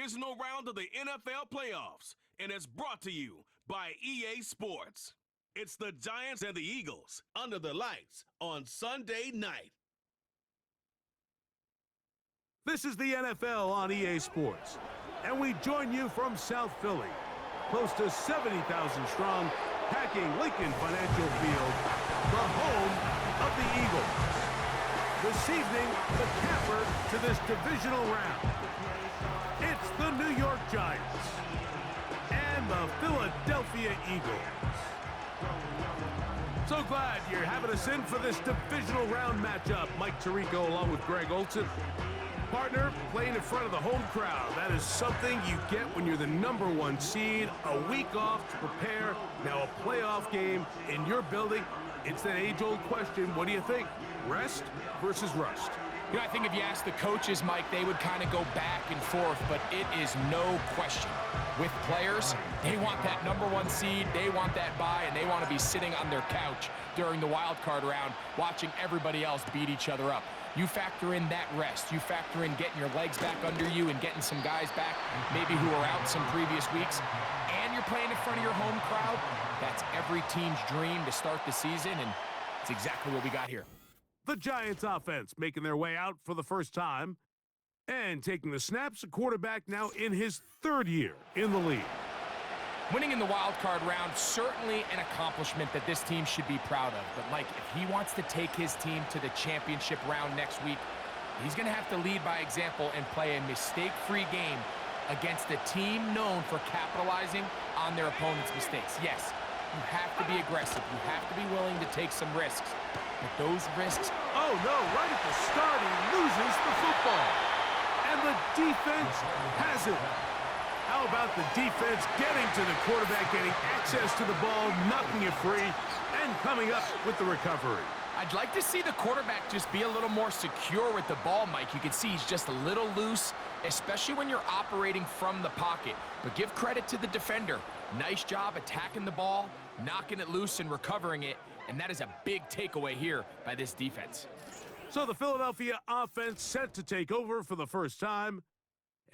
divisional round of the NFL playoffs, and it's brought to you by EA Sports. It's the Giants and the Eagles under the lights on Sunday night. This is the NFL on EA Sports, and we join you from South Philly, close to 70,000 strong, packing Lincoln Financial Field, the home of the Eagles. This evening, the capper to this divisional round. It's the New York Giants and the Philadelphia Eagles. So glad you're having us in for this divisional round matchup. Mike Tirico along with Greg Olson. Partner, playing in front of the home crowd. That is something you get when you're the #1 seed. A week off to prepare. Now a playoff game in your building. It's that age-old question. What do you think? Rest versus rust? You know, I think if you ask the coaches, Mike, they would kind of go back and forth, but it is no question. With players, they want that #1 seed, they want that bye, and they want to be sitting on their couch during the wild card round watching everybody else beat each other up. You factor in that rest. You factor in getting your legs back under you and getting some guys back, maybe who were out some previous weeks, and you're playing in front of your home crowd. That's every team's dream to start the season, and it's exactly what we got here. The Giants offense making their way out for the first time and taking the snaps, a quarterback now in his 3rd year in the league. Winning in the wild card round, certainly an accomplishment that this team should be proud of. But, Mike, if he wants to take his team to the championship round next week, he's going to have to lead by example and play a mistake-free game against a team known for capitalizing on their opponent's mistakes. Yes, you have to be aggressive. You have to be willing to take some risks. But those risks... Oh, no, right at the start, he loses the football. And the defense has it. How about the defense getting to the quarterback, getting access to the ball, knocking it free, and coming up with the recovery? I'd like to see the quarterback just be a little more secure with the ball, Mike. You can see he's just a little loose, especially when you're operating from the pocket. But give credit to the defender. Nice job attacking the ball, knocking it loose and recovering it, and that is a big takeaway here by this defense. So the Philadelphia offense set to take over for the first time,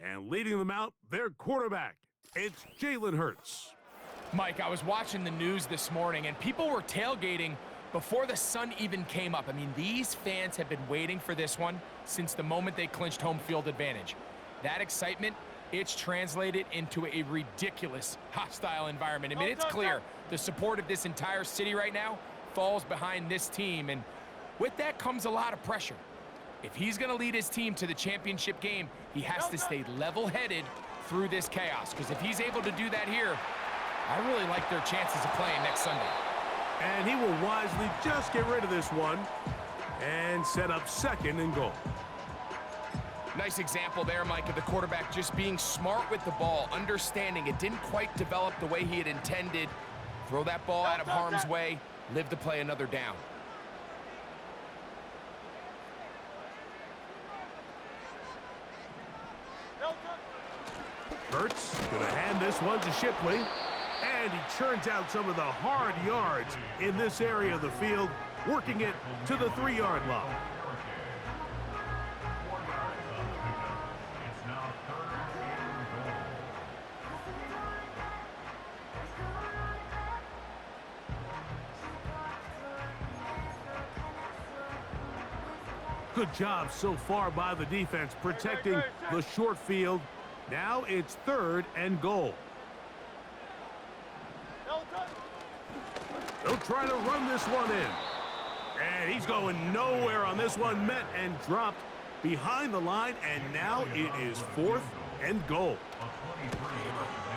and leading them out, their quarterback. It's Jalen Hurts. Mike, I was watching the news this morning, and people were tailgating before the sun even came up. I mean, these fans have been waiting for this one since the moment they clinched home field advantage. That excitement, it's translated into a ridiculous, hostile environment. I mean, it's clear the support of this entire city right now falls behind this team, and with that comes a lot of pressure. If he's going to lead his team to the championship game, he has to stay level-headed through this chaos, because if he's able to do that here, I really like their chances of playing next Sunday. And he will wisely just get rid of this one and set up 2nd and goal. Nice example there, Mike, of the quarterback just being smart with the ball, understanding it didn't quite develop the way he had intended. Throw that ball out of harm's way, live to play another down. Hurts going to hand this one to Shipley, and he churns out some of the hard yards in this area of the field, working it to the 3-yard line. Good job so far by the defense protecting the short field. Now it's 3rd and goal. They'll try to run this one in. And he's going nowhere on this one. Met and dropped behind the line, and now it is 4th and goal.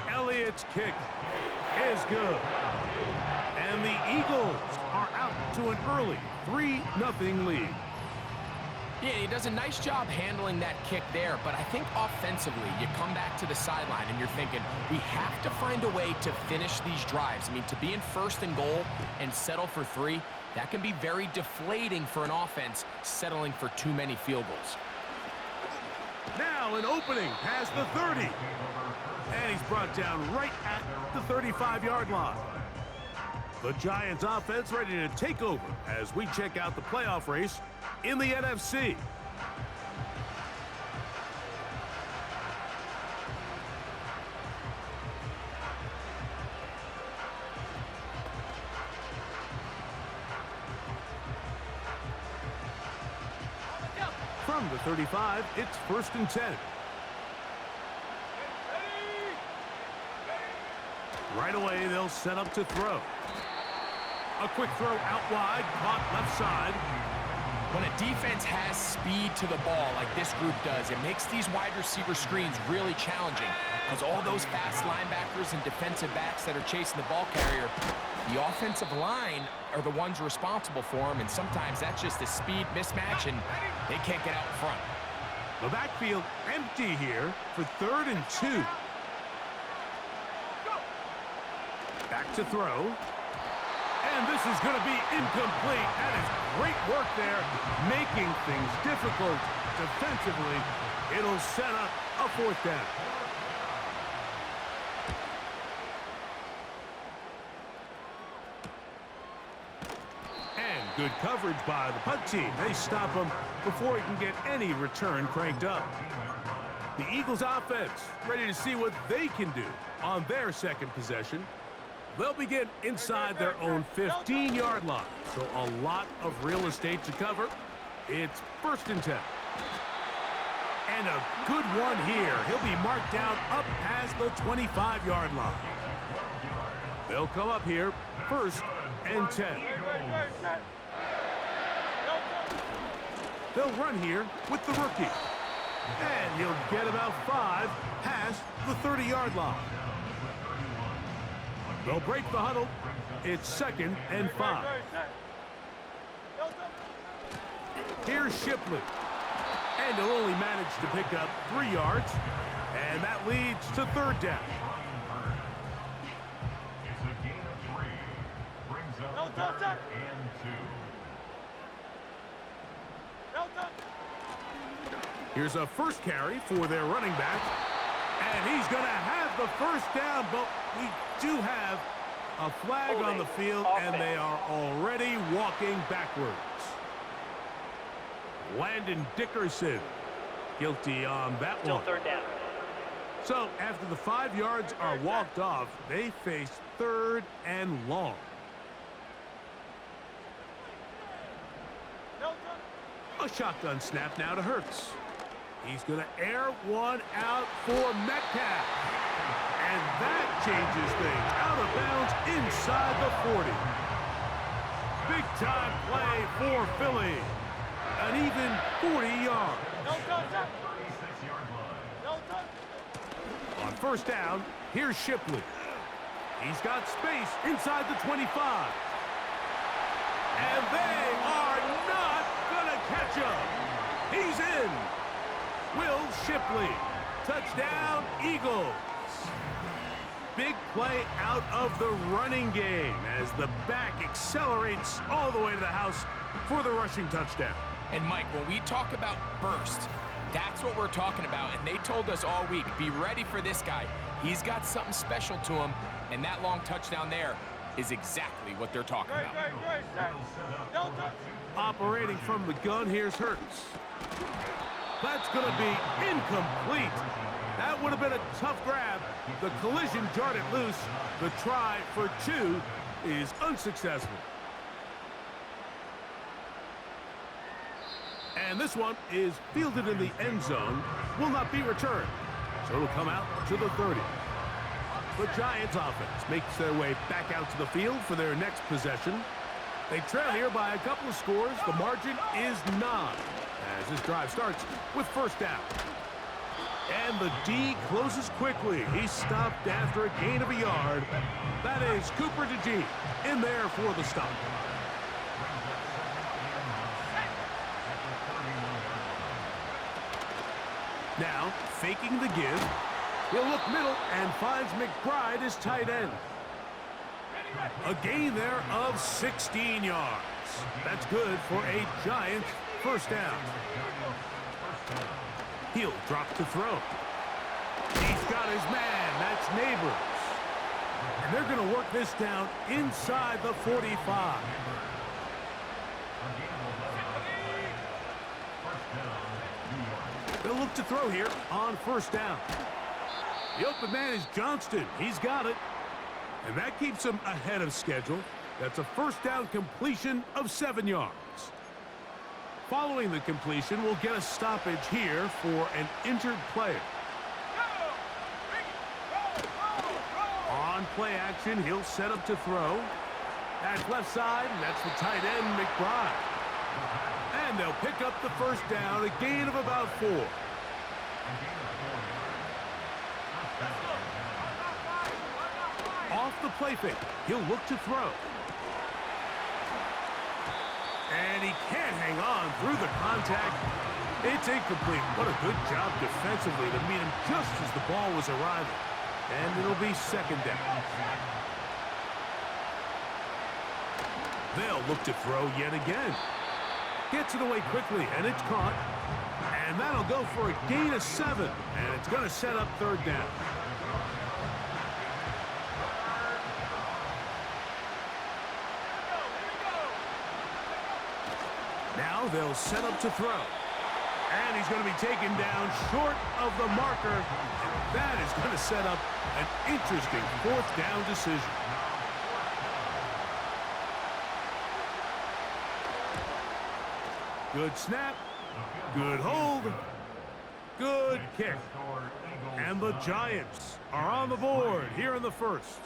Elliott's kick is good. And the Eagles are out to an early 3-0 lead. Yeah, he does a nice job handling that kick there, but I think offensively, you come back to the sideline and you're thinking, we have to find a way to finish these drives. I mean, to be in 1st and goal and settle for 3, that can be very deflating for an offense settling for too many field goals. Now an opening past the 30. And he's brought down right at the 35-yard line. The Giants offense ready to take over as we check out the playoff race in the NFC. From the 35, it's 1st and 10. Right away, they'll set up to throw. A quick throw out wide, caught left side. When a defense has speed to the ball like this group does, it makes these wide receiver screens really challenging because all those fast linebackers and defensive backs that are chasing the ball carrier, the offensive line are the ones responsible for them, and sometimes that's just a speed mismatch, and they can't get out in front. The backfield empty here for 3rd and 2. Back to throw. And this is going to be incomplete. That is great work there, making things difficult defensively. It'll set up a 4th down. And good coverage by the punt team. They stop him before he can get any return cranked up. The Eagles offense ready to see what they can do on their second possession. They'll begin inside their own 15-yard line, so a lot of real estate to cover. It's 1st and 10. And a good one here. He'll be marked down up past the 25-yard line. They'll come up here 1st and 10. They'll run here with the rookie. And he'll get about 5 past the 30-yard line. They'll break the huddle. It's 2nd and 5. Here's Shipley. And he'll only manage to pick up 3 yards. And that leads to 3rd down. Here's a first carry for their running back. And he's going to have the 1st down, but we do have a flag on the field, and they are already walking backwards. Landon Dickerson guilty on that Still one. 3rd down. So after the 5 yards are walked off, they face 3rd and long. A shotgun snap now to Hurts. He's going to air one out for Metcalf. And that changes things. Out of bounds inside the 40. Big-time play for Philly. An even 40 yards. On 1st down, here's Shipley. He's got space inside the 25. And they are not going to catch him. He's in. Will Shipley. Touchdown, Eagles. Big play out of the running game as the back accelerates all the way to the house for the rushing touchdown. And Mike, when we talk about burst, that's what we're talking about. And they told us all week, be ready for this guy. He's got something special to him, and that long touchdown there is exactly what they're talking about. Operating from the gun, here's Hurts. That's going to be incomplete. That would have been a tough grab. The collision jarred it loose. The try for 2 is unsuccessful. And this one is fielded in the end zone. Will not be returned. So it'll come out to the 30. The Giants offense makes their way back out to the field for their next possession. They trail here by a couple of scores. The margin is 9 as this drive starts with 1st down. And the D closes quickly. He's stopped after a gain of a yard. That is Cooper DeG in there for the stop. Now, faking the give. He'll look middle and finds McBride as tight end. A gain there of 16 yards. That's good for a Giant 1st down. He'll drop to throw. He's got his man. That's Neighbors. And they're going to work this down inside the 45. They'll look to throw here on 1st down. The open man is Johnston. He's got it. And that keeps him ahead of schedule. That's a 1st down completion of 7 yards. Following the completion, we'll get a stoppage here for an injured player. On play action, he'll set up to throw. That's left side, and that's the tight end, McBride. And they'll pick up the first down, a gain of about 4. Off the play fake, he'll look to throw. And he can't hang on through the contact. It's incomplete. What a good job defensively to meet him just as the ball was arriving. And it'll be second down. They'll look to throw yet again. Gets it away quickly, and it's caught. And that'll go for a gain of 7. And it's going to set up third down. Now they'll set up to throw. And he's going to be taken down short of the marker. And that is going to set up an interesting fourth down decision. Good snap. Good hold. Good kick. And the Giants are on the board here in the first.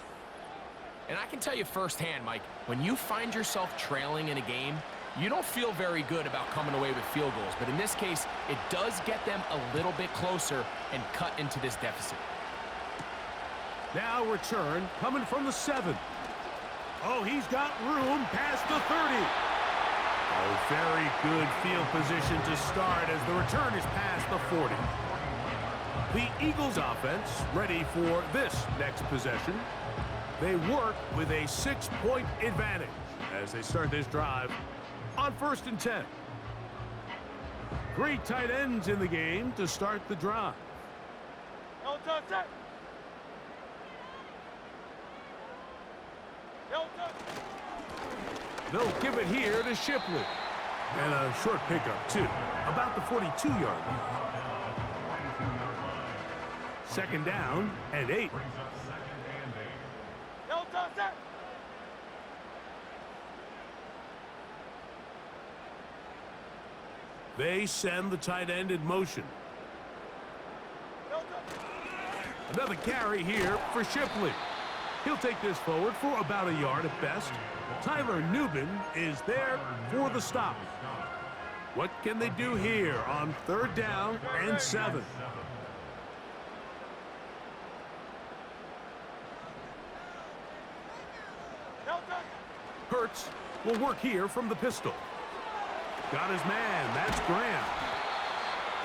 And I can tell you firsthand, Mike, when you find yourself trailing in a game, you don't feel very good about coming away with field goals. But in this case, it does get them a little bit closer and cut into this deficit. Now return coming from the 7. Oh, he's got room past the 30. Oh, very good field position to start as the return is past the 40. The Eagles offense ready for this next possession. They work with a 6-point advantage as they start this drive on 1st and 10. 3 tight ends in the game to start the drive. They'll give it here to Shipley. And a short pickup, too. About the 42-yard line. Second down and 8. They send the tight end in motion. Another carry here for Shipley. He'll take this forward for about a yard at best. Tyler Newman is there for the stop. What can they do here on 3rd down and 7? Hurts will work here from the pistol. Got his man, that's Graham.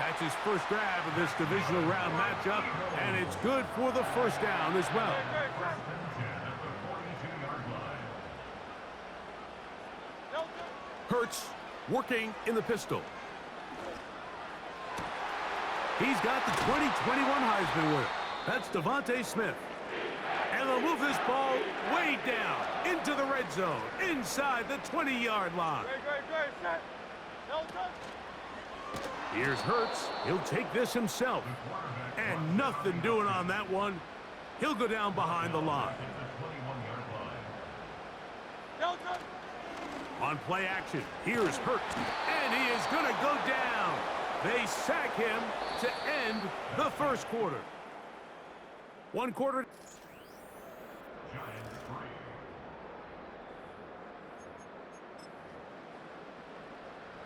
That's his first grab of this divisional round matchup, and it's good for the first down as well. Hurts working in the pistol. He's got the 2021 Heisman winner. That's Devontae Smith. And they'll move this ball way down into the red zone, inside the 20-yard line. Here's Hurts. He'll take this himself. And nothing doing on that one. He'll go down behind the line. On play action, here's Hurts. And he is going to go down. They sack him to end the first quarter. 1 quarter.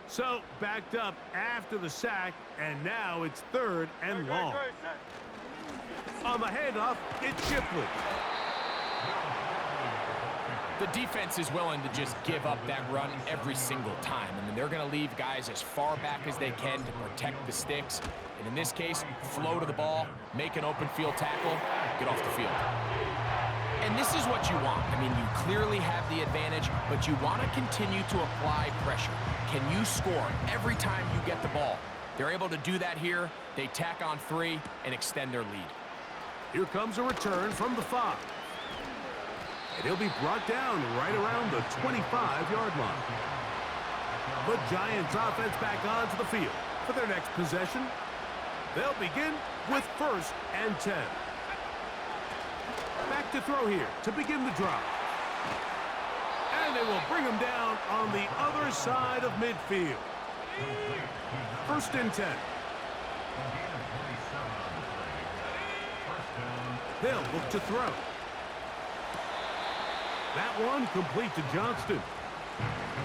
So, backed up after the sack, and now it's 3rd and long. On the handoff, it's Shipley. The defense is willing to just give up that run every single time. I mean, they're going to leave guys as far back as they can to protect the sticks. And in this case, flow to the ball, make an open field tackle, get off the field. And this is what you want. I mean, you clearly have the advantage, but you want to continue to apply pressure. Can you score every time you get the ball? They're able to do that here. They tack on 3 and extend their lead. Here comes a return from the 5. And he'll be brought down right around the 25-yard line. The Giants offense back onto the field for their next possession. They'll begin with 1st and 10. Back to throw here to begin the drive. And they will bring him down on the other side of midfield. First and 10. They'll look to throw. That one complete to Johnston.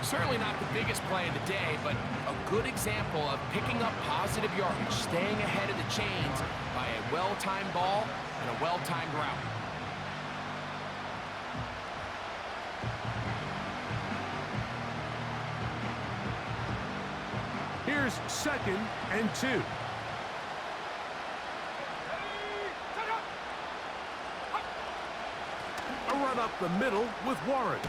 Certainly not the biggest play of the day, but a good example of picking up positive yardage, staying ahead of the chains by a well-timed ball and a well-timed route. Here's second and 2. A run up the middle with Warren.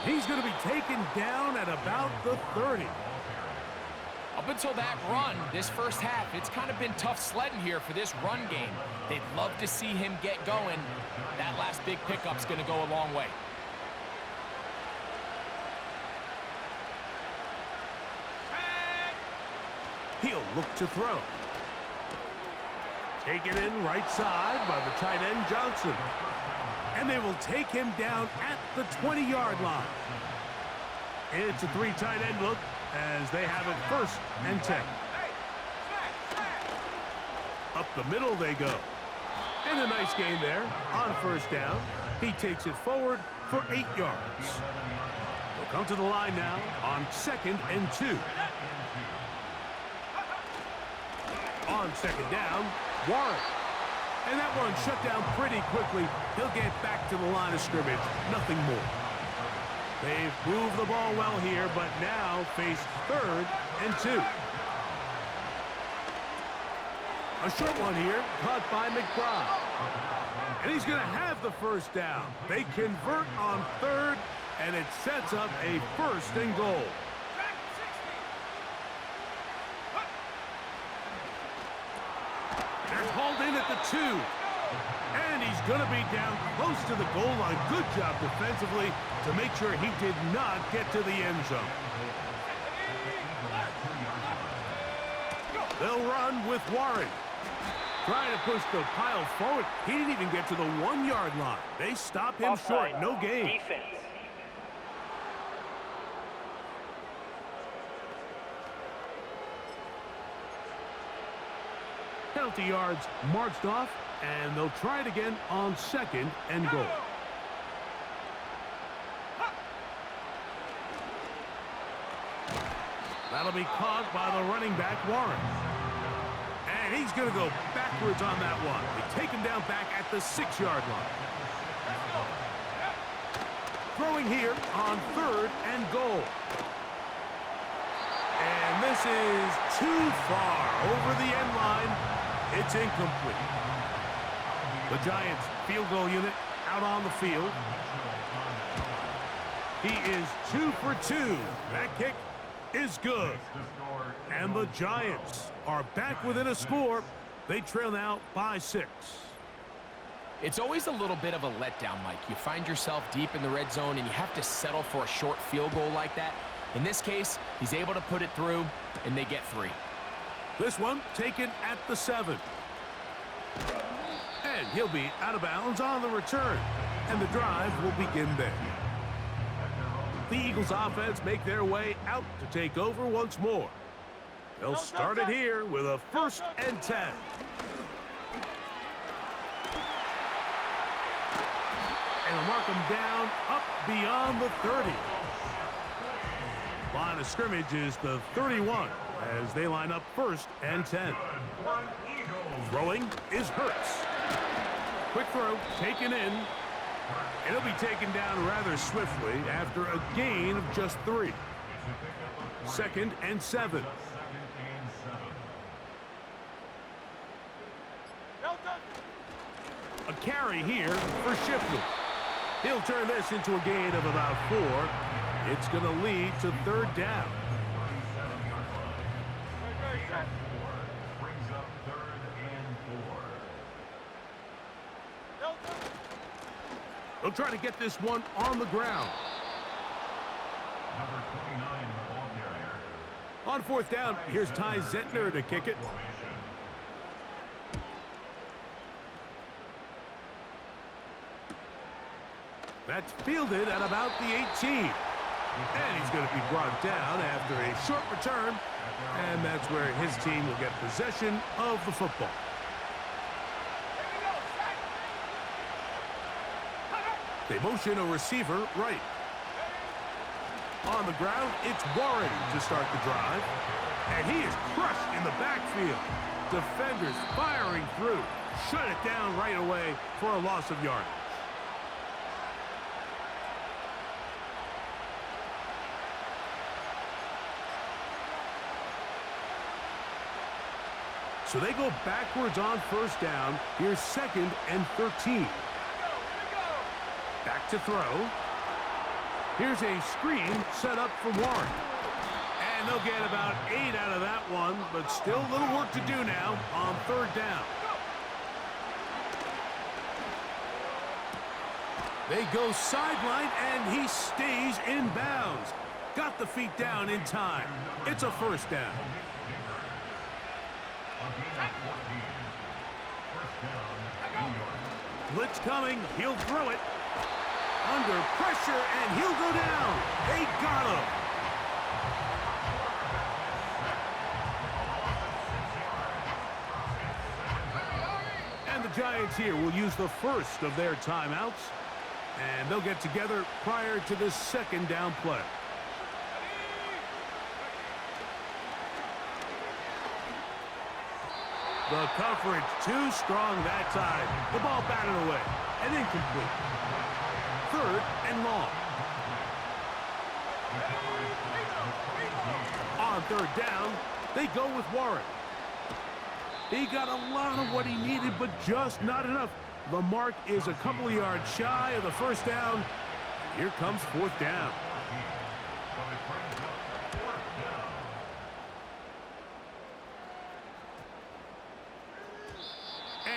He's going to be taken down at about the 30. Up until that run, this first half, it's kind of been tough sledding here for this run game. They'd love to see him get going. That last big pickup's going to go a long way. He'll look to throw. Taken in right side by the tight end Johnson. And they will take him down at the 20-yard line. It's a 3 tight end look as they have it first and 10. Up the middle they go. And a nice gain there on first down. He takes it forward for 8 yards. They'll come to the line now on second and 2. On second down, Warren. And that one shut down pretty quickly. He'll get back to the line of scrimmage. Nothing more. They've moved the ball well here, but now face third and 2. A short one here, caught by McBride. And he's going to have the first down. They convert on third, and it sets up a first and goal. They're hauled in at the 2. And he's going to be down close to the goal line. Good job defensively to make sure he did not get to the end zone. They'll run with Warren. Trying to push the pile forward. He didn't even get to the 1-yard line. They stop him short. No gain. Defense. Penalty yards marched off, and they'll try it again on second and goal. That'll be caught by the running back, Warren. And he's going to go backwards on that one. They take him down back at the 6-yard line. Throwing here on third and goal. And this is too far over the end line. It's incomplete. The Giants field goal unit out on the field. He is 2 for 2. That kick is good. And the Giants are back within a score. They trail now by 6. It's always a little bit of a letdown, Mike. You find yourself deep in the red zone and you have to settle for a short field goal like that. In this case, he's able to put it through, and they get 3. This one taken at the 7. And he'll be out of bounds on the return. And the drive will begin there. The Eagles offense make their way out to take over once more. They'll start it here with a first and 10. And they'll mark them down up beyond the 30. Line of scrimmage is the 31 as they line up first and 10. Throwing is Hurts. Quick throw taken in. And he'll be taken down rather swiftly after a gain of just 3. Second and 7. A carry here for Shipley. He'll turn this into a gain of about 4. It's going to lead to third down. Brings up 3rd and 4. They'll try to get this one on the ground. Number 29, the ball carrier. On fourth down, here's Ty Zentner to kick it. That's fielded at about the 18. And he's going to be brought down after a short return. And that's where his team will get possession of the football. They motion a receiver right. On the ground, it's Warren to start the drive. And he is crushed in the backfield. Defenders firing through. Shut it down right away for a loss of yardage. So they go backwards on first down. Here's 2nd and 13. Back to throw. Here's a screen set up for Warren. And they'll get about 8 out of that one, but still a little work to do now on 3rd down. They go sideline, and he stays in bounds. Got the feet down in time. It's a 1st down. Blitz coming. He'll throw it. Under pressure, and he'll go down. They got him. And the Giants here will use the first of their timeouts. And they'll get together prior to the 2nd down play. The coverage too strong that time. The ball batted away and incomplete. 3rd and long. On 3rd down, they go with Warren. He got a lot of what he needed, but just not enough. The mark is a couple of yards shy of the 1st down. Here comes 4th down.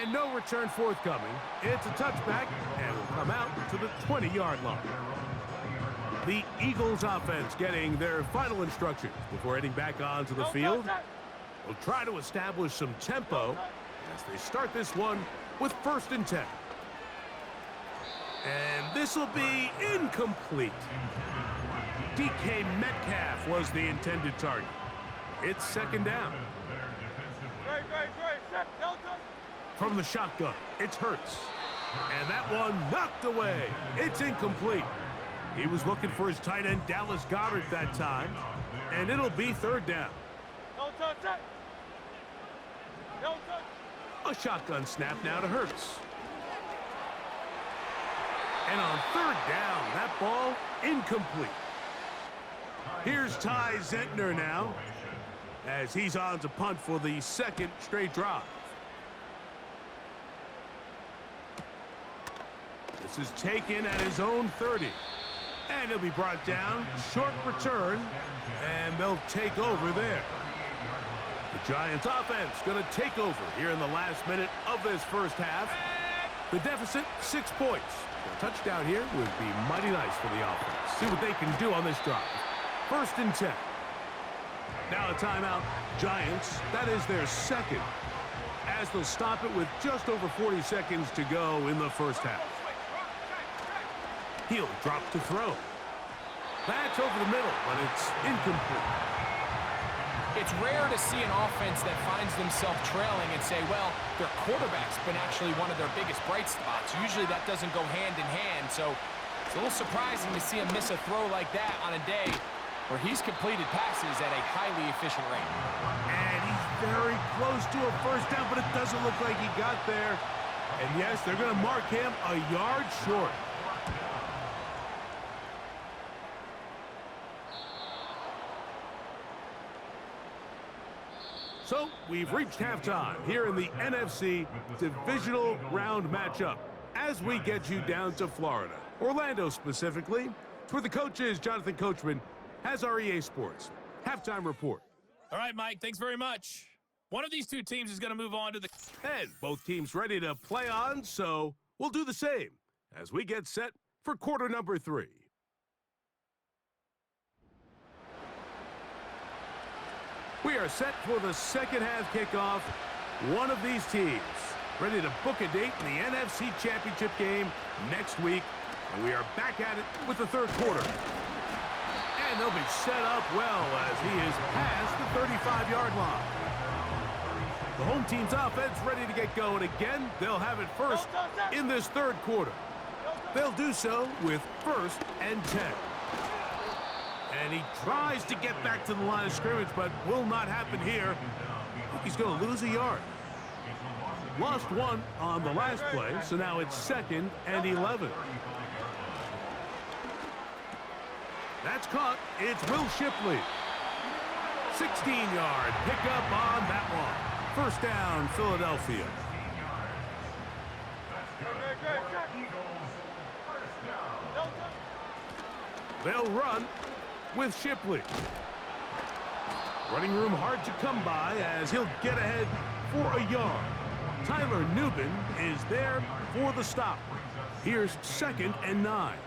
And no return forthcoming. It's a touchback, and will come out to the 20-yard line. The Eagles offense getting their final instructions before heading back onto the field. Will try to establish some tempo as they start this one with 1st and 10. And this will be incomplete. DK Metcalf was the intended target. It's 2nd down. From the shotgun, it's Hurts. And that one knocked away. It's incomplete. He was looking for his tight end, Dallas Goedert, that time. And it'll be 3rd down. A shotgun snap now to Hurts. And on 3rd down, that ball incomplete. Here's Ty Zentner now, as he's on to punt for the 2nd straight drive. This is taken at his own 30. And he'll be brought down. Short return. And they'll take over there. The Giants offense going to take over here in the last minute of this 1st half. The deficit, 6 points. A touchdown here would be mighty nice for the offense. See what they can do on this drive. 1st and 10. Now a timeout. Giants, that is their 2nd. As they'll stop it with just over 40 seconds to go in the 1st half. He'll drop to throw. That's over the middle, but it's incomplete. It's rare to see an offense that finds themselves trailing and say, well, their quarterback's been actually one of their biggest bright spots. Usually that doesn't go hand in hand, so it's a little surprising to see him miss a throw like that on a day where he's completed passes at a highly efficient rate. And he's very close to a 1st down, but it doesn't look like he got there. And yes, they're going to mark him a yard short. So, we've reached halftime here in the NFC divisional round matchup as we get you down to Florida, Orlando specifically. It's where the coach is, Jonathan Coachman, has our EA Sports halftime report. All right, Mike, thanks very much. One of these two teams is going to move on to the... And both teams ready to play on, so we'll do the same as we get set for quarter number 3. We are set for the 2nd half kickoff. One of these teams ready to book a date in the NFC Championship game next week. And we are back at it with the 3rd quarter. And they'll be set up well as he is past the 35-yard line. The home team's offense ready to get going again. They'll have it first in this third quarter. They'll do so with 1st and 10. And he tries to get back to the line of scrimmage, but will not happen here. I think he's going to lose a yard. Lost one on the last play, so now it's 2nd and 11. That's caught. It's Will Shipley. 16-yard pickup on that one. 1st down, Philadelphia. They'll run with Shipley. Running room hard to come by as he'll get ahead for a yard. Tyler Nubin is there for the stop. Here's 2nd and 9.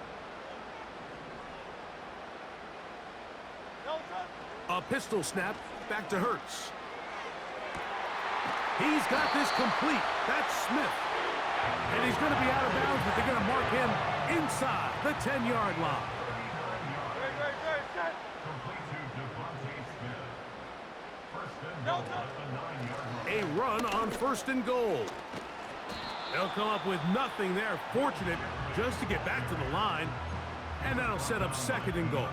A pistol snap back to Hurts. He's got this complete. That's Smith. And he's going to be out of bounds, but they're going to mark him inside the 10-yard line. A run on 1st and goal. They'll come up with nothing there. Fortunate just to get back to the line. And that'll set up 2nd and goal.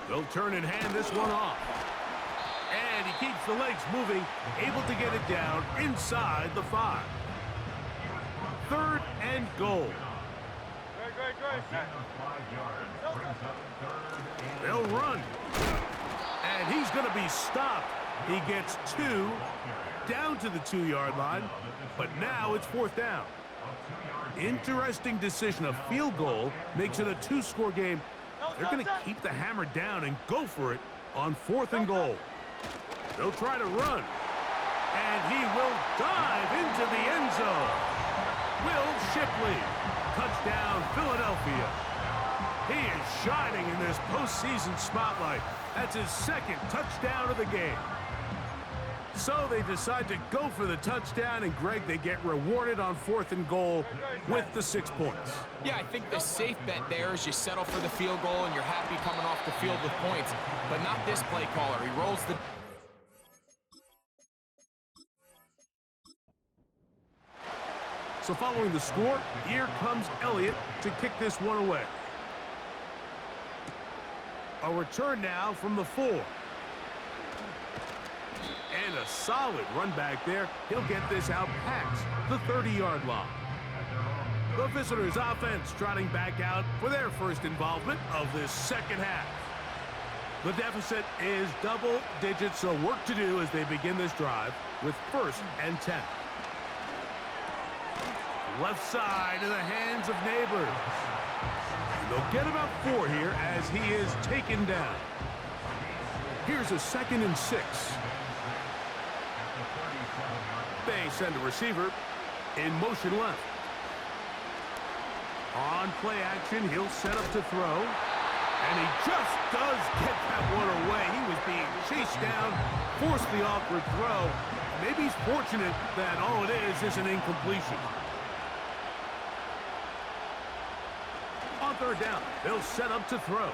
They'll turn and hand this one off. And he keeps the legs moving, able to get it down inside the 5. 3rd and goal. They'll run. And he's going to be stopped. He gets 2 down to the 2-yard line, but now it's 4th down. Interesting decision. A field goal makes it a 2-score game. They're going to keep the hammer down and go for it on 4th and goal. They'll try to run. And he will dive into the end zone. Will Shipley. Touchdown, Philadelphia. He is shining in this postseason spotlight. That's his 2nd touchdown of the game. So they decide to go for the touchdown, and Greg, they get rewarded on 4th and goal with the 6 points. Yeah, I think the safe bet there is you settle for the field goal and you're happy coming off the field with points, but not this play caller. He rolls the... So following the score, here comes Elliott to kick this one away. A return now from the 4. And a solid run back there. He'll get this out past the 30-yard line. The visitors' offense trotting back out for their first involvement of this 2nd half. The deficit is double digits, so work to do as they begin this drive with 1st and 10. Left side in the hands of Neighbors. They'll get about 4 here as he is taken down. Here's a 2nd and 6. They send a receiver in motion left. On play action, he'll set up to throw. And he just does get that one away. He was being chased down, forced the awkward throw. Maybe he's fortunate that all it is an incompletion. On 3rd down, they'll set up to throw.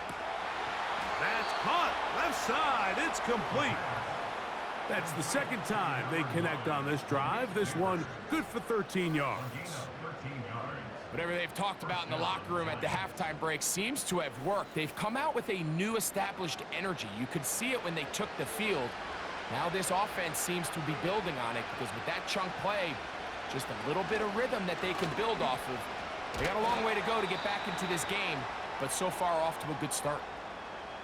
That's caught. Left side. It's complete. That's the 2nd time they connect on this drive. This one good for 13 yards. Whatever they've talked about in the locker room at the halftime break seems to have worked. They've come out with a new established energy. You could see it when they took the field. Now this offense seems to be building on it because with that chunk play, just a little bit of rhythm that they can build off of. They got a long way to go to get back into this game, but so far off to a good start.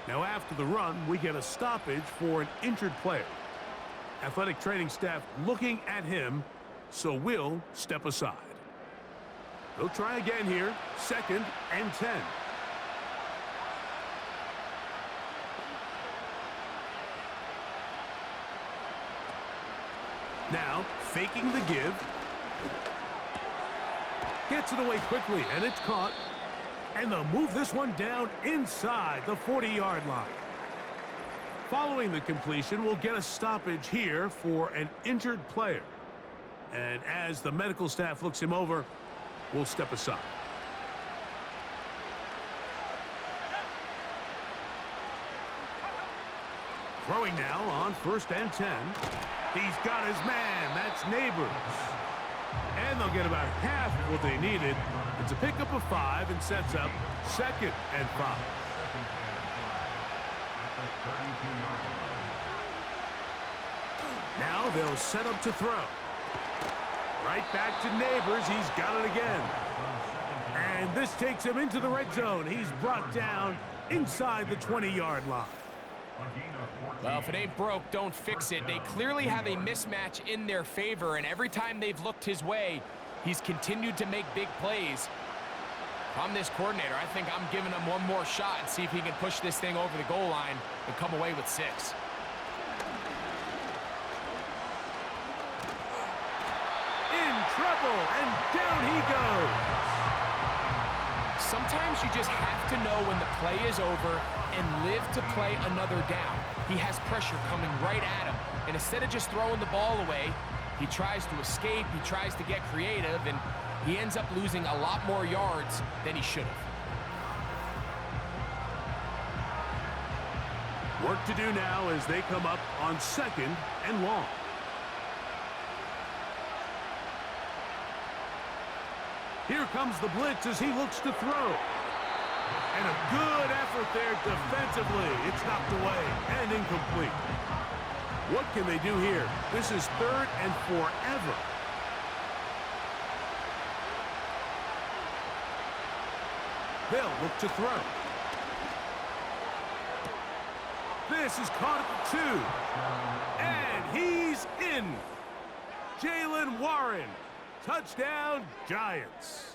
Now after the run, we get a stoppage for an injured player. Athletic training staff looking at him, so we'll step aside. They'll try again here, 2nd and 10. Now, faking the give. Gets it away quickly, and it's caught. And they'll move this one down inside the 40-yard line. Following the completion, we'll get a stoppage here for an injured player. And as the medical staff looks him over, we'll step aside. Throwing now on 1st and 10. He's got his man. That's Neighbors. And they'll get about half of what they needed. It's a pickup of 5 and sets up 2nd and 5. Now they'll set up to throw. Right back to Neighbors. He's got it again. And this takes him into the red zone. He's brought down inside the 20-yard line. Well, if it ain't broke, don't fix it. They clearly have a mismatch in their favor, and every time they've looked his way, he's continued to make big plays. If I'm this coordinator, I think I'm giving him one more shot and see if he can push this thing over the goal line and come away with 6. In trouble, and down he goes. Sometimes you just have to know when the play is over and live to play another down. He has pressure coming right at him, and instead of just throwing the ball away, he tries to escape, he tries to get creative, and he ends up losing a lot more yards than he should have. Work to do now as they come up on 2nd and long. Here comes the blitz as he looks to throw. And a good effort there defensively. It's knocked away and incomplete. What can they do here? This is 3rd and forever. They'll look to throw. This is caught at the 2. And he's in. Jalen Warren. Touchdown, Giants.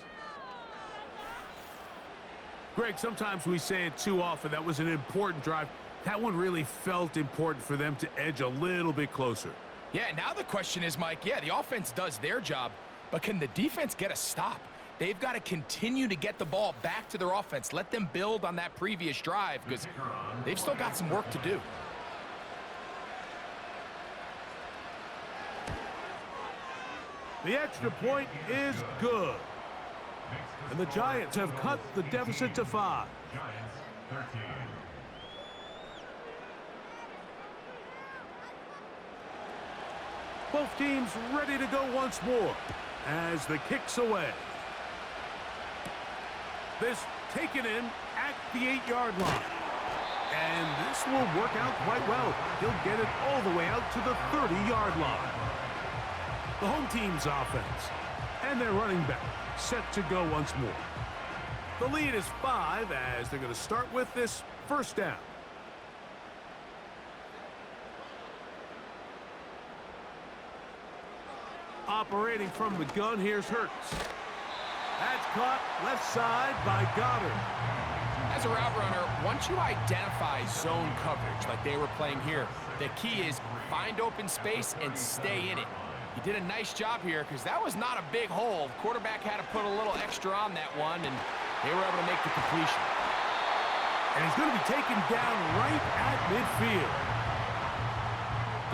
Greg, sometimes we say it too often. That was an important drive. That one really felt important for them to edge a little bit closer. Yeah, now the question is, Mike, yeah, the offense does their job, but can the defense get a stop? They've got to continue to get the ball back to their offense. Let them build on that previous drive because they've still got some work to do. The extra point is good. And the Giants have cut the deficit to 5. Giants 13. Both teams ready to go once more as the kick's away. This taken in at the 8-yard line. And this will work out quite well. He'll get it all the way out to the 30-yard line. The home team's offense and their running back set to go once more. The lead is 5 as they're going to start with this 1st down. Operating from the gun, here's Hurts. That's caught left side by Goddard. As a route runner, once you identify zone coverage like they were playing here, the key is find open space and stay in it. He did a nice job here because that was not a big hole. The quarterback had to put a little extra on that one, and they were able to make the completion. And he's going to be taken down right at midfield.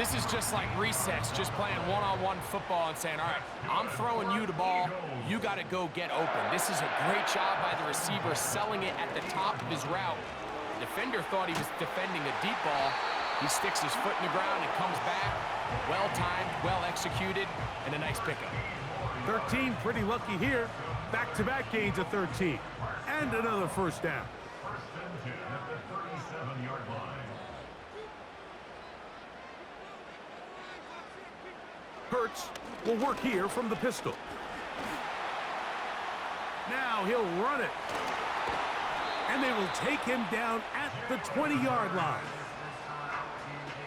This is just like recess, just playing one-on-one football and saying, all right, I'm throwing you the ball. You got to go get open. This is a great job by the receiver selling it at the top of his route. The defender thought he was defending a deep ball. He sticks his foot in the ground and comes back. Well-timed, well-executed, and a nice pickup. 13 pretty lucky here. Back-to-back gains of 13. And another 1st down. 1st and 10 at the 37-yard line. Hurts will work here from the pistol. Now he'll run it. And they will take him down at the 20-yard line.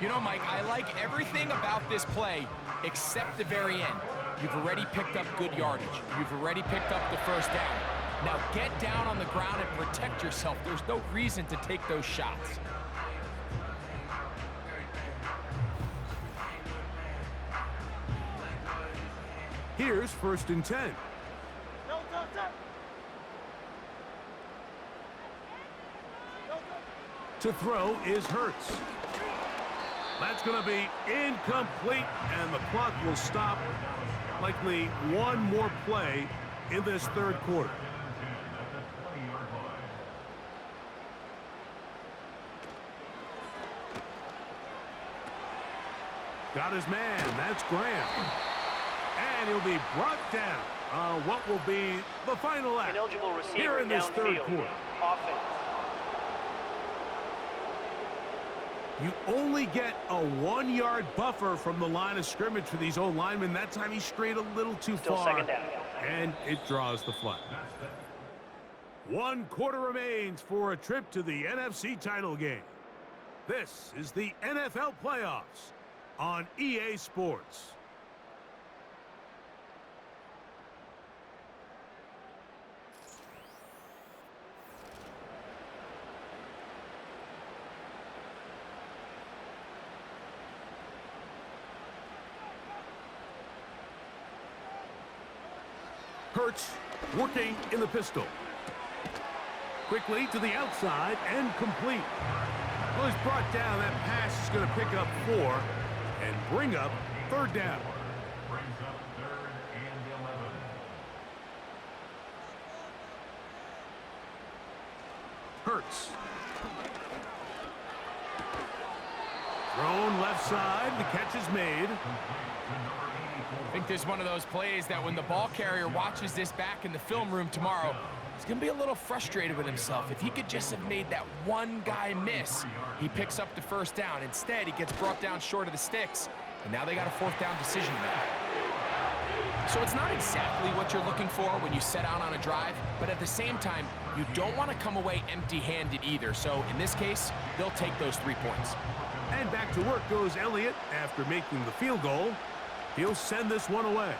You know, Mike, I like everything about this play except the very end. You've already picked up good yardage. You've already picked up the 1st down. Now get down on the ground and protect yourself. There's no reason to take those shots. Here's 1st and 10. To throw is Hurts. That's going to be incomplete, and the clock will stop. Likely one more play in this third quarter. Got his man. That's Graham. And he'll be brought down. What will be the final act here in this third quarter. Offense. You only get a 1-yard buffer from the line of scrimmage for these old linemen. That time he strayed a little too far. Second down. And it draws the flag. 1 quarter remains for a trip to the NFC title game. This is the NFL playoffs on EA Sports. Hurts working in the pistol. Quickly to the outside and complete. Well, he's brought down. That pass is going to pick up 4 and bring up third down. Brings up 3rd and 11. Hurts. Thrown left side. The catch is made. I think there's one of those plays that when the ball carrier watches this back in the film room tomorrow, he's going to be a little frustrated with himself. If he could just have made that one guy miss, he picks up the first down. Instead, he gets brought down short of the sticks, and now they got a 4th down decision to make. So it's not exactly what you're looking for when you set out on a drive, but at the same time, you don't want to come away empty-handed either. So in this case, they'll take those 3 points. And back to work goes Elliott after making the field goal. He'll send this one away.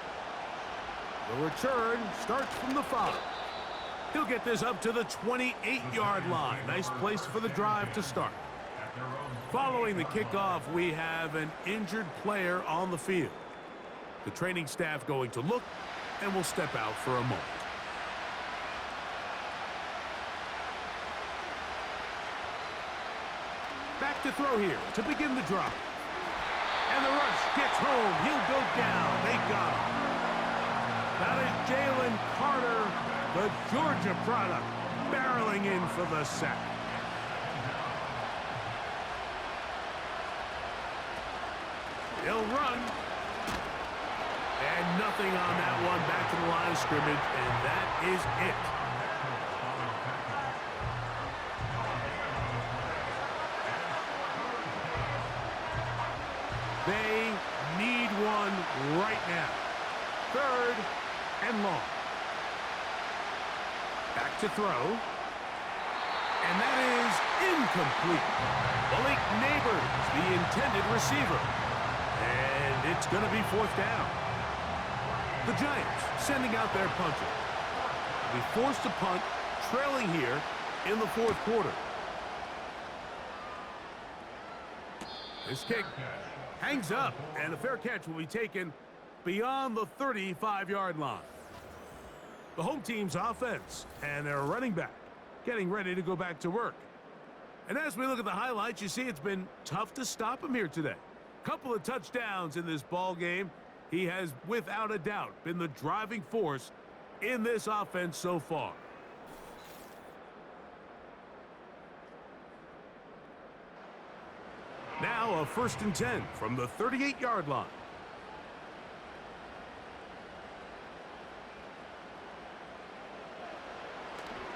The return starts from the 5. He'll get this up to the 28-yard line. Nice place for the drive to start. Following the kickoff, we have an injured player on the field. The training staff going to look, and will step out for a moment. Back to throw here to begin the drive. And the rush gets home. He'll go down. They got him. That is Jalen Carter, the Georgia product, barreling in for the sack. He'll run. And nothing on that one. Back to the line of scrimmage, and that is it. They need one right now. 3rd and long. Back to throw. And that is incomplete. Malik Neighbors, the intended receiver. And it's going to be 4th down. The Giants sending out their punter. Be forced to punt, trailing here in the 4th quarter. This kick hangs up, and a fair catch will be taken beyond the 35-yard line. The home team's offense and their running back getting ready to go back to work. And as we look at the highlights, you see it's been tough to stop him here today. Couple of touchdowns in this ball game. He has, without a doubt, been the driving force in this offense so far. Now a 1st and 10 from the 38-yard line.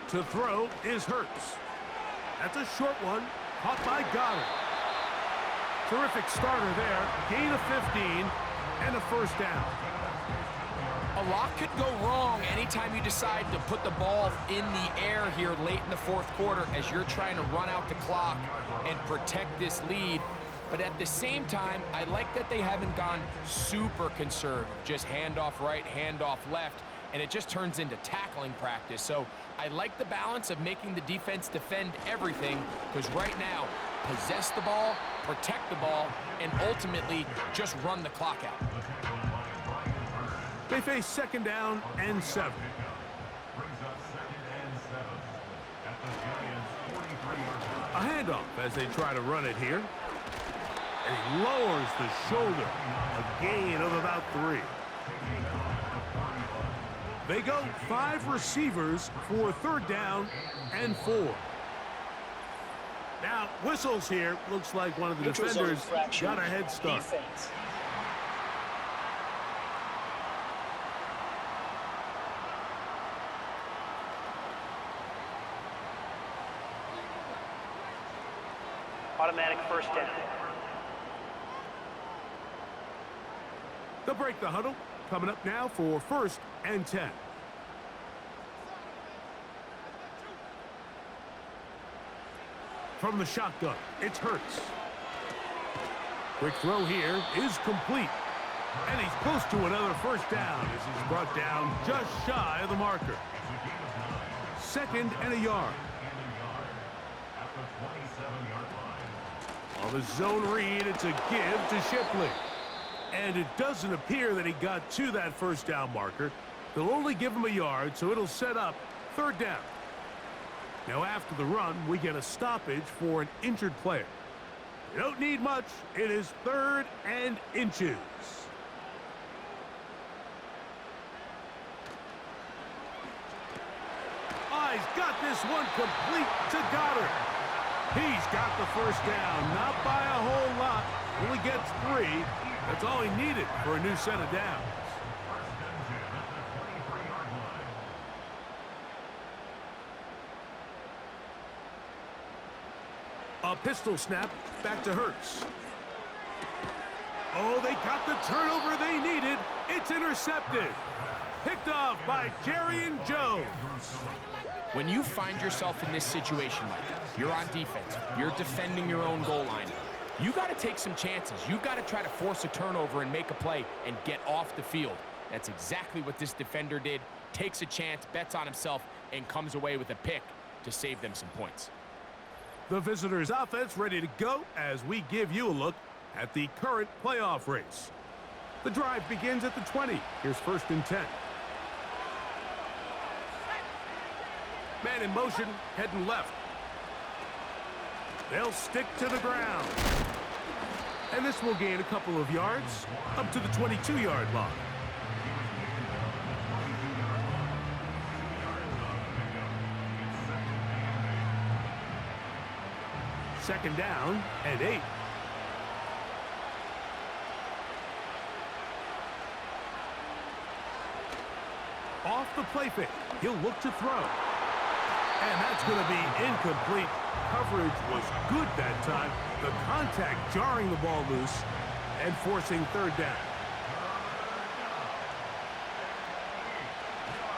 To throw is Hurts. That's a short one, caught by Goddard. Terrific starter there, gain of 15 and a 1st down. A lot could go wrong anytime you decide to put the ball in the air here late in the 4th quarter as you're trying to run out the clock and protect this lead. But at the same time, I like that they haven't gone super conservative. Just handoff right, handoff left, and it just turns into tackling practice. So I like the balance of making the defense defend everything, because right now, possess the ball, protect the ball, and ultimately just run the clock out. They face 2nd down and 7. A handoff as they try to run it here. And he lowers the shoulder. A gain of about 3. They go 5 receivers for 3rd down and 4. Now, whistles here. Looks like one of the defenders got a head start. Defense. Automatic 1st down. They'll break the huddle. Coming up now for 1st and 10. From the shotgun, it's Hurts. Quick throw here is complete. And he's close to another 1st down as he's brought down just shy of the marker. 2nd and a yard. On the zone read, it's a give to Shipley. And it doesn't appear that he got to that 1st down marker. They'll only give him a yard, so it'll set up 3rd down. Now after the run, we get a stoppage for an injured player. You don't need much. It is 3rd and inches. Oh, he's got this one complete to Goddard. He's got the 1st down, not by a whole lot. Only gets 3. That's all he needed for a new set of downs. A pistol snap back to Hurts. Oh, they got the turnover they needed. It's intercepted. Picked off by Jerry and Joe. When you find yourself in this situation, Mike, you're on defense, you're defending your own goal line, you got to take some chances. You got to try to force a turnover and make a play and get off the field. That's exactly what this defender did. Takes a chance, bets on himself, and comes away with a pick to save them some points. The visitors' offense ready to go as we give you a look at the current playoff race. The drive begins at the 20. Here's 1st and 10. Man in motion, heading left. They'll stick to the ground. And this will gain a couple of yards up to the 22-yard line. Second down and 8. Off the play fake. He'll look to throw. And that's going to be incomplete. Coverage was good that time. The contact jarring the ball loose and forcing 3rd down.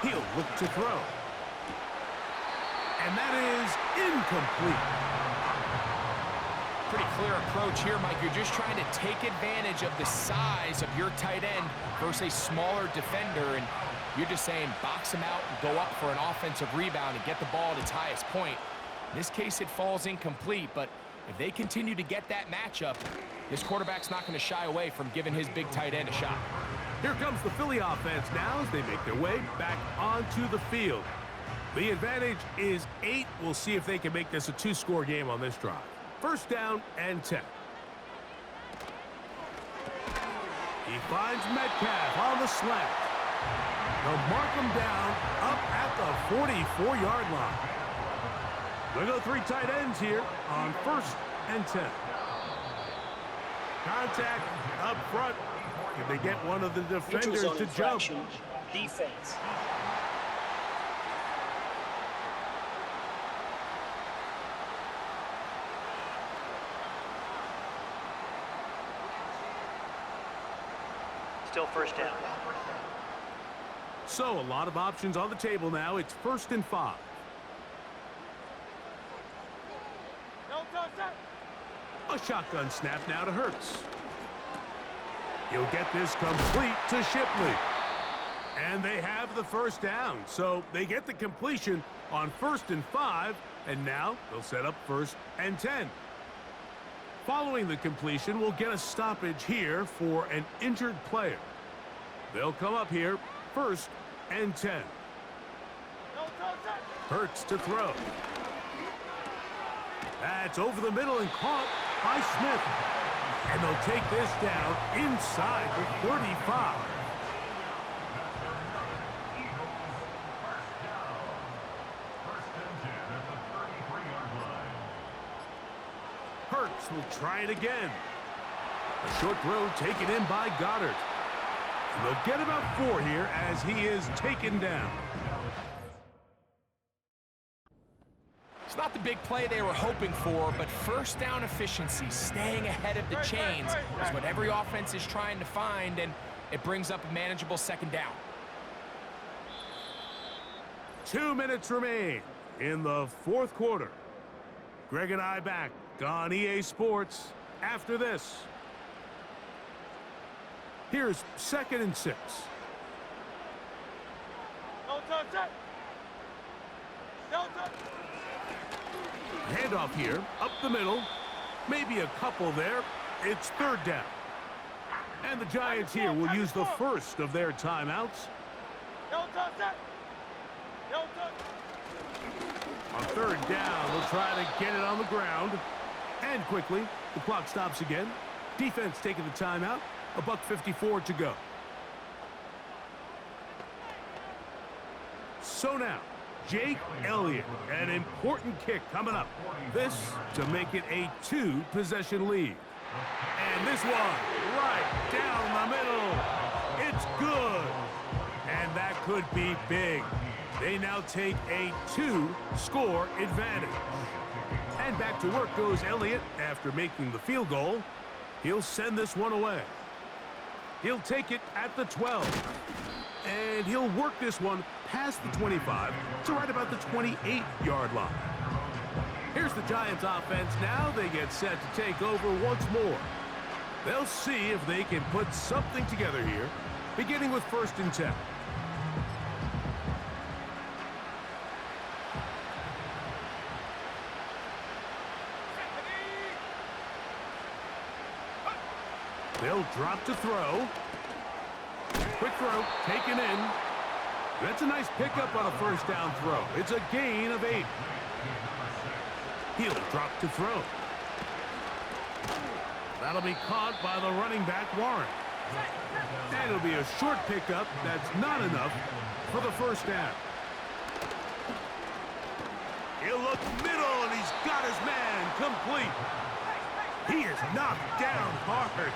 He'll look to throw. And that is incomplete. Pretty clear approach here, Mike. You're just trying to take advantage of the size of your tight end versus a smaller defender, and you're just saying box him out and go up for an offensive rebound and get the ball at its highest point. In this case, it falls incomplete, but if they continue to get that matchup, this quarterback's not going to shy away from giving his big tight end a shot. Here comes the Philly offense now as they make their way back onto the field. The advantage is 8. We'll see if they can make this a 2-score game on this drive. 1st down and 10. He finds Metcalf on the slant. They'll mark him down up at the 44-yard line. We'll go 3 tight ends here on 1st and 10. Contact up front. Can they get one of the defenders to jump? Defense. Still 1st down. So a lot of options on the table now. It's 1st and 5. A shotgun snap now to Hurts. He'll get this complete to Shipley. And they have the 1st down. So they get the completion on 1st and 5. And now they'll set up 1st and 10. Following the completion, we'll get a stoppage here for an injured player. They'll come up here 1st and 10. Hurts to throw. That's over the middle and caught by Smith. And they'll take this down inside the 35. Hurts will try it again. A short throw taken in by Goddard. And they'll get about 4 here as he is taken down. It's not the big play they were hoping for, but first down efficiency, staying ahead of the chains, is what every offense is trying to find, and it brings up a manageable second down. 2 minutes remain in the fourth quarter. Greg and I back on EA Sports after this. Here's 2nd and 6. Handoff here, up the middle. Maybe a couple there. It's 3rd down. And the Giants here will use the first of their timeouts. On 3rd down, they'll try to get it on the ground. And quickly, the clock stops again. Defense taking the timeout. $1:54 to go. So now, Jake Elliott, an important kick coming up. This to make it a 2-possession lead. And this one, right down the middle. It's good. And that could be big. They now take a 2-score advantage. And back to work goes Elliott after making the field goal. He'll send this one away. He'll take it at the 12. And he'll work this one past the 25 to right about the 28-yard line. Here's the Giants offense now. They get set to take over once more. They'll see if they can put something together here, beginning with 1st and 10. They'll drop to throw. Quick throw, taken in. That's a nice pickup on a 1st down throw. It's a gain of 8. He'll drop to throw. That'll be caught by the running back, Warren. And it'll be a short pickup. That's not enough for the 1st down. He'll look middle, and he's got his man complete. He is knocked down hard.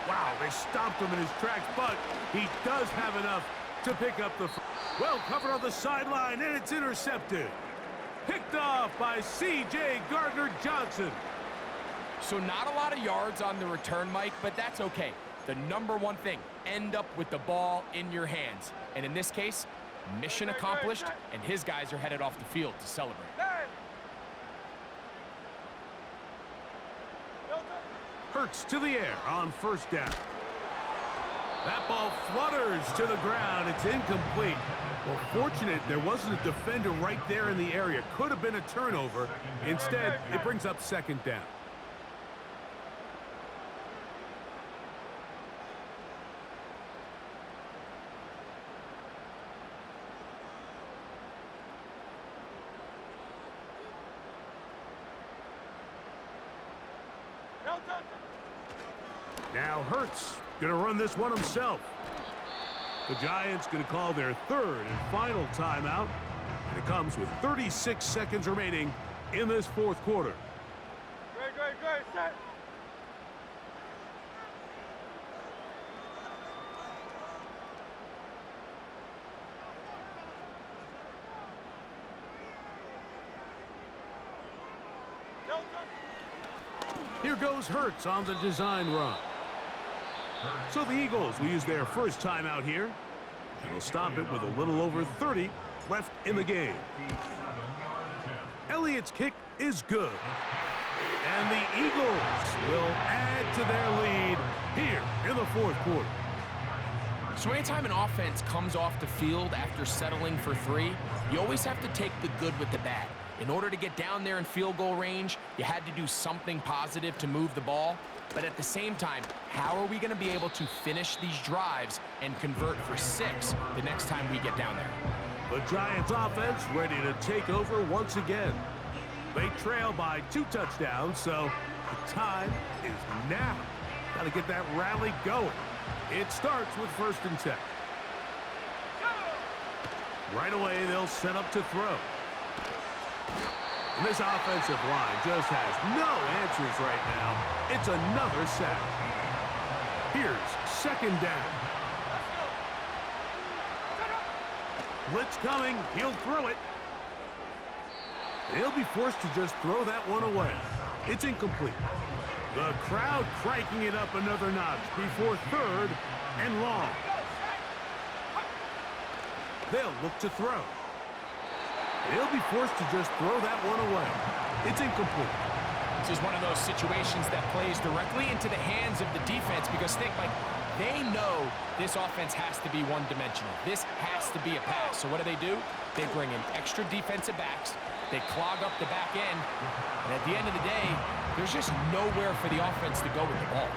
Wow, they stomped him in his tracks, but he does have enough to pick up the... Well covered on the sideline, and it's intercepted. Picked off by C.J. Gardner-Johnson. So not a lot of yards on the return, Mike, but that's okay. The number one thing, end up with the ball in your hands. And in this case, mission accomplished, and his guys are headed off the field to celebrate. Hurts to the air on 1st down. That ball flutters to the ground. It's incomplete. Well, fortunate there wasn't a defender right there in the area. Could have been a turnover. Instead, it brings up 2nd down. Now Hurts going to run this one himself. The Giants going to call their 3rd and final timeout. And it comes with 36 seconds remaining in this 4th quarter. Great, set. Here goes Hurts on the design run. So the Eagles will use their 1st timeout here. And will stop it with a little over 30 left in the game. Elliott's kick is good. And the Eagles will add to their lead here in the 4th quarter. So anytime an offense comes off the field after settling for 3, you always have to take the good with the bad. In order to get down there in field goal range, you had to do something positive to move the ball. But at the same time, how are we going to be able to finish these drives and convert for 6 the next time we get down there? The Giants offense ready to take over once again. They trail by 2 touchdowns, so the time is now. Got to get that rally going. It starts with 1st and 10. Right away, they'll set up to throw. And this offensive line just has no answers right now. It's another sack. Here's 2nd down. Blitz coming. He'll throw it. He'll be forced to just throw that one away. It's incomplete. The crowd cranking it up another notch before 3rd and long. They'll look to throw. He'll be forced to just throw that one away. It's incomplete. This is one of those situations that plays directly into the hands of the defense because they know this offense has to be one-dimensional. This has to be a pass. So what do? They bring in extra defensive backs. They clog up the back end. And at the end of the day, there's just nowhere for the offense to go with the ball.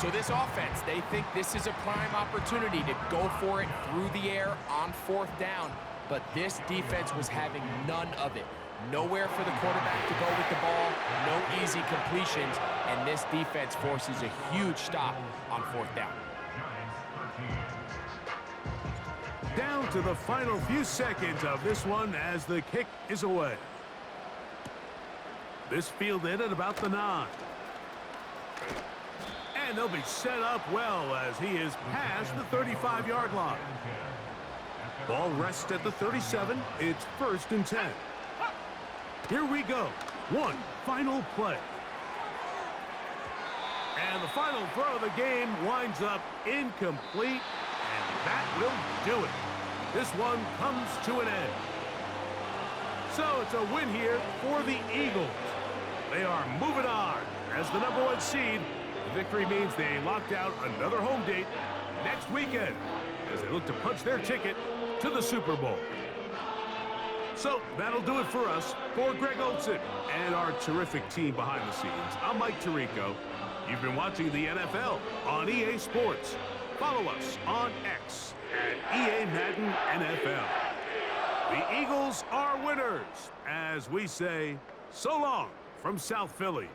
So this offense, they think this is a prime opportunity to go for it through the air on 4th down. But this defense was having none of it. Nowhere for the quarterback to go with the ball, no easy completions, and this defense forces a huge stop on 4th down. Down to the final few seconds of this one as the kick is away. This fielded at about the 9. And they'll be set up well as he is past the 35-yard line. Ball rests at the 37. It's 1st and 10. Here we go. One final play. And the final throw of the game winds up incomplete, and that will do it. This one comes to an end. So it's a win here for the Eagles. They are moving on as the #1 seed. The victory means they locked out another home date next weekend as they look to punch their ticket to the Super Bowl. So that'll do it for us. For Greg Olson and our terrific team behind the scenes, I'm Mike Tirico. You've been watching the NFL on EA Sports. Follow us on X at EA Madden NFL. The Eagles are winners, as we say, so long from South Philly.